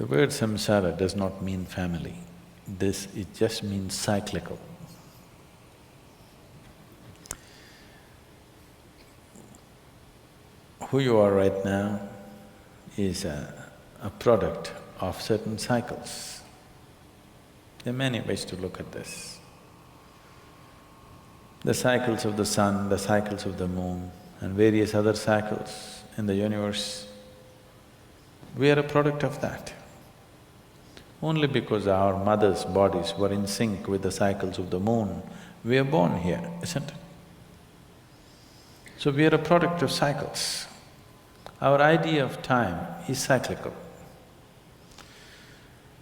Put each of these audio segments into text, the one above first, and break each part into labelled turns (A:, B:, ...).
A: The word samsara does not mean family. It just means cyclical. Who you are right now is a product of certain cycles. There are many ways to look at this. The cycles of the sun, the cycles of the moon, and various other cycles in the universe, we are a product of that. Only because our mothers' bodies were in sync with the cycles of the moon, we are born here, isn't it? So we are a product of cycles. Our idea of time is cyclical.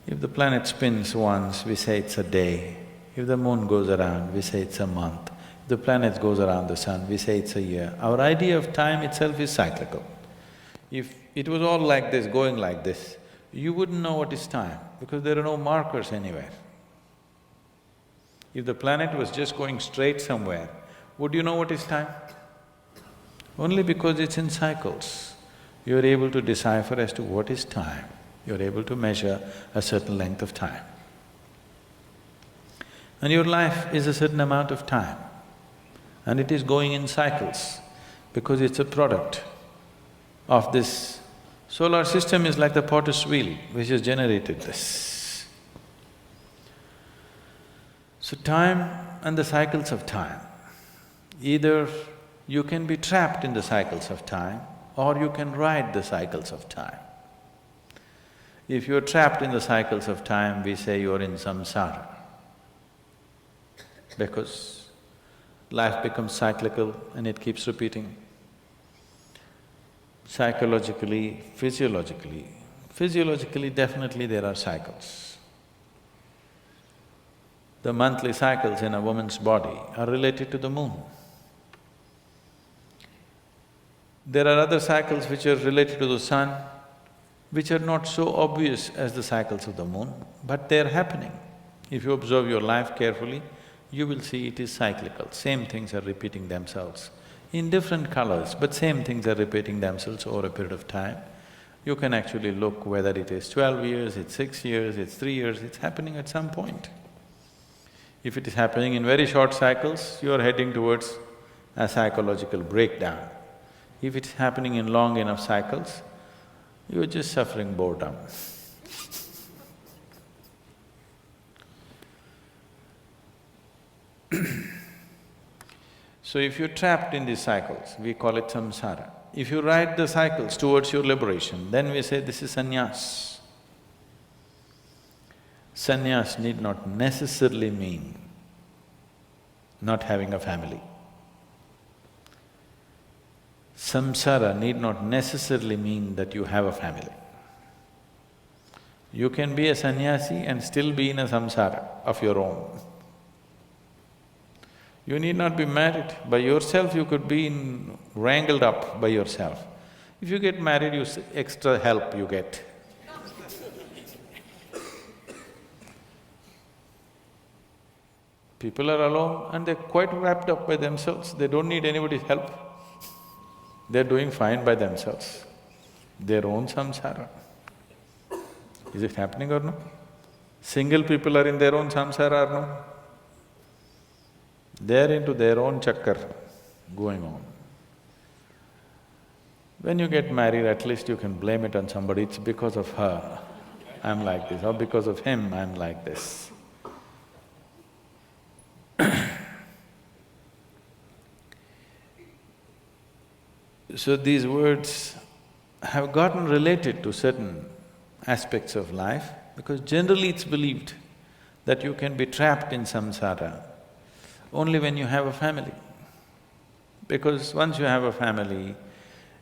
A: If the planet spins once, we say it's a day. If the moon goes around, we say it's a month. If the planet goes around the sun, we say it's a year. Our idea of time itself is cyclical. If it was all like this, going like this, you wouldn't know what is time because there are no markers anywhere. If the planet was just going straight somewhere, would you know what is time? Only because it's in cycles, you're able to decipher as to what is time. You're able to measure a certain length of time. And your life is a certain amount of time, and it is going in cycles because it's a product of this. Solar system is like the potter's wheel which has generated this. So time and the cycles of time, either you can be trapped in the cycles of time or you can ride the cycles of time. If you're trapped in the cycles of time, we say you're in samsara, because life becomes cyclical and it keeps repeating. Psychologically, physiologically definitely there are cycles. The monthly cycles in a woman's body are related to the moon. There are other cycles which are related to the sun, which are not so obvious as the cycles of the moon, but they're happening. If you observe your life carefully, you will see it is cyclical. Same things are repeating themselves in different colors, but same things are repeating themselves over a period of time. You can actually look whether it is 12 years, it's 6 years, it's 3 years, it's happening at some point. If it is happening in very short cycles, you are heading towards a psychological breakdown. If it's happening in long enough cycles, you're just suffering boredom. So if you're trapped in these cycles, we call it samsara. If you ride the cycles towards your liberation, then we say this is sannyas. Sannyas need not necessarily mean not having a family. Samsara need not necessarily mean that you have a family. You can be a sannyasi and still be in a samsara of your own. You need not be married. By yourself, you could be wrangled up by yourself. If you get married, extra help you get. People are alone and they're quite wrapped up by themselves, they don't need anybody's help. They're doing fine by themselves, their own samsara. Is it happening or no? Single people are in their own samsara or no? They're into their own chakkar going on. When you get married, at least you can blame it on somebody, it's because of her, I'm like this, or because of him, I'm like this. So these words have gotten related to certain aspects of life because generally it's believed that you can be trapped in samsara only when you have a family. Because once you have a family,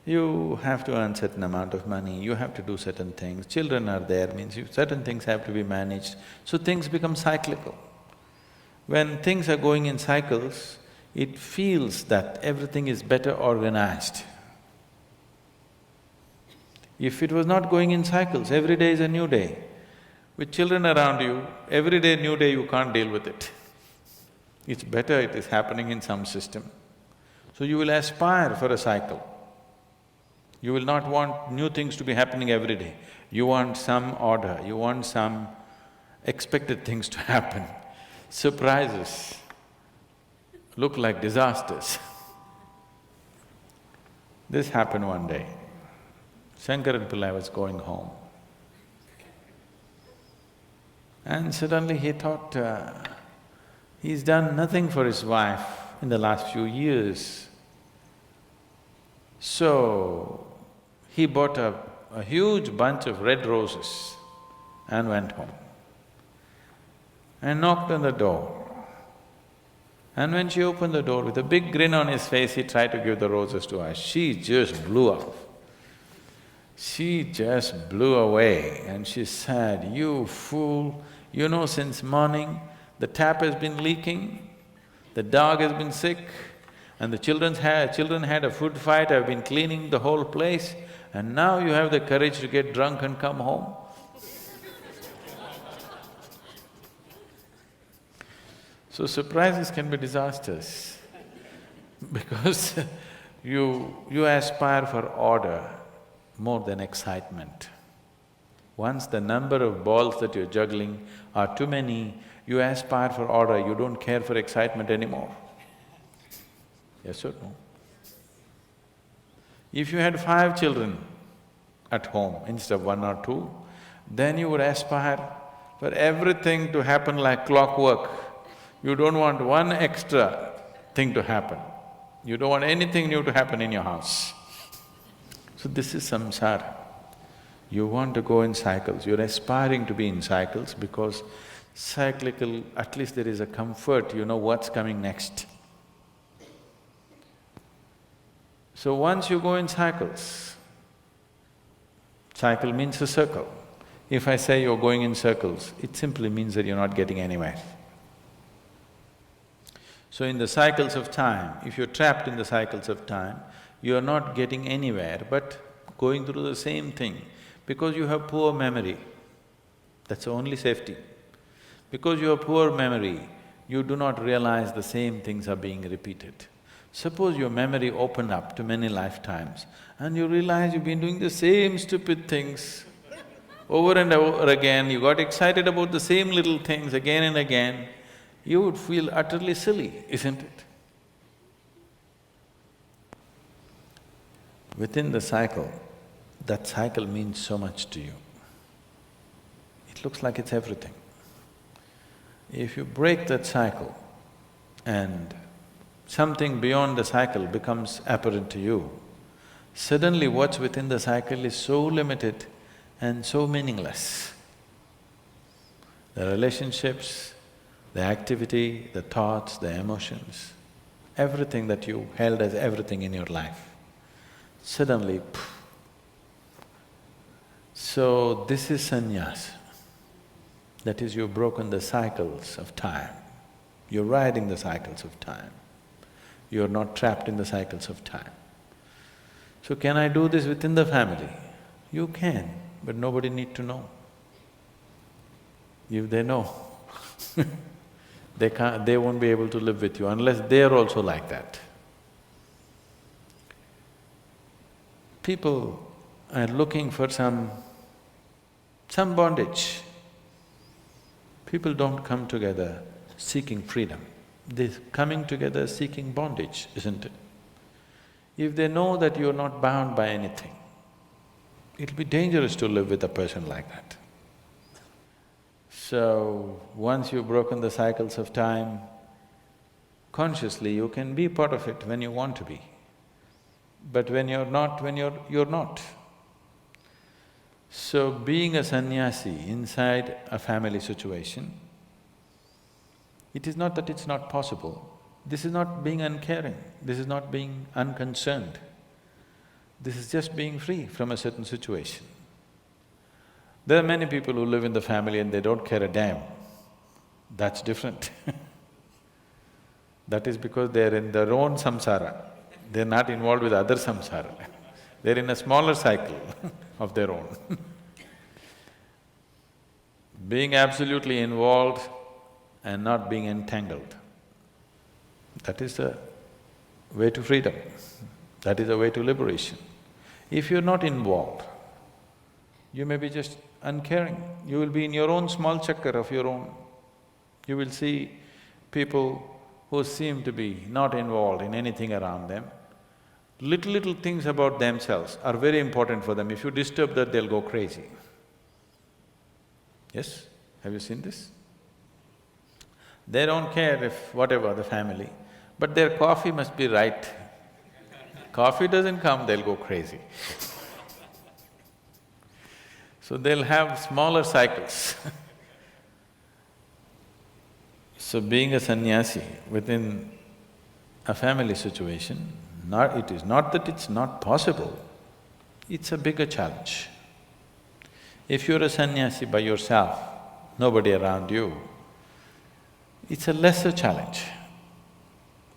A: you have to earn certain amount of money, you have to do certain things, children are there, means certain things have to be managed, so things become cyclical. When things are going in cycles, it feels that everything is better organized. If it was not going in cycles, every day is a new day. With children around you, every day new day, you can't deal with it. It's better it is happening in some system. So you will aspire for a cycle. You will not want new things to be happening every day. You want some order, you want some expected things to happen. Surprises look like disasters. This happened one day. Shankaran Pillai was going home. And suddenly he thought, he's done nothing for his wife in the last few years. So, he bought a huge bunch of red roses and went home and knocked on the door. And when she opened the door, with a big grin on his face, he tried to give the roses to her. She just blew up. She just blew away and she said, "You fool, you know since morning the tap has been leaking, the dog has been sick, and the children had a food fight, I've been cleaning the whole place, and now you have the courage to get drunk and come home?" So surprises can be disasters because you aspire for order more than excitement. Once the number of balls that you're juggling are too many, you aspire for order, you don't care for excitement anymore. Yes or no? If you had 5 children at home instead of 1 or 2, then you would aspire for everything to happen like clockwork. You don't want one extra thing to happen. You don't want anything new to happen in your house. So this is samsara. You want to go in cycles, you're aspiring to be in cycles because cyclical, at least there is a comfort, you know what's coming next. So once you go in cycles, cycle means a circle. If I say you're going in circles, it simply means that you're not getting anywhere. So in the cycles of time, if you're trapped in the cycles of time, you're not getting anywhere but going through the same thing because you have poor memory. That's the only safety. Because you have poor memory, you do not realize the same things are being repeated. Suppose your memory opened up to many lifetimes and you realize you've been doing the same stupid things over and over again, you got excited about the same little things again and again, you would feel utterly silly, isn't it? Within the cycle, that cycle means so much to you. It looks like it's everything. If you break that cycle and something beyond the cycle becomes apparent to you, suddenly what's within the cycle is so limited and so meaningless. The relationships, the activity, the thoughts, the emotions, everything that you held as everything in your life, suddenly, poof. So this is sannyas. That is, you've broken the cycles of time. You're riding the cycles of time. You're not trapped in the cycles of time. So can I do this within the family? You can, but nobody need to know. If they know, they won't be able to live with you unless they're also like that. People are looking for some bondage. People don't come together seeking freedom, they're coming together seeking bondage, isn't it? If they know that you're not bound by anything, it'll be dangerous to live with a person like that. So, once you've broken the cycles of time, consciously you can be part of it when you want to be. But when you're not, you're not. So being a sannyasi inside a family situation, it is not that it's not possible. This is not being uncaring, this is not being unconcerned. This is just being free from a certain situation. There are many people who live in the family and they don't care a damn. That's different. That is because they're in their own samsara, they're not involved with other samsara. They're in a smaller cycle of their own. Being absolutely involved and not being entangled, that is the way to freedom, that is the way to liberation. If you're not involved, you may be just uncaring. You will be in your own small chakkar of your own. You will see people who seem to be not involved in anything around them. Little things about themselves are very important for them. If you disturb that, they'll go crazy. Yes? Have you seen this? They don't care if whatever the family, but their coffee must be right. Coffee doesn't come, they'll go crazy. So they'll have smaller cycles. So being a sannyasi within a family situation, it is not that it's not possible, it's a bigger challenge. If you're a sannyasi by yourself, nobody around you, it's a lesser challenge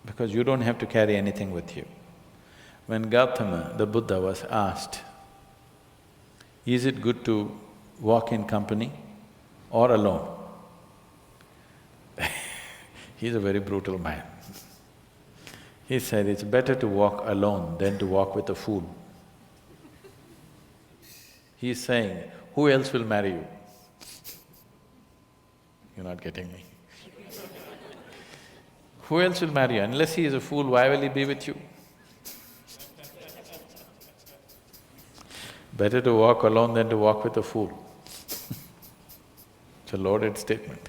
A: because you don't have to carry anything with you. When Gautama, the Buddha, was asked, is it good to walk in company or alone? He's a very brutal man. He said, it's better to walk alone than to walk with a fool. He's saying, who else will marry you? You're not getting me. Who else will marry you? Unless he is a fool, why will he be with you? Better to walk alone than to walk with a fool. It's a loaded statement.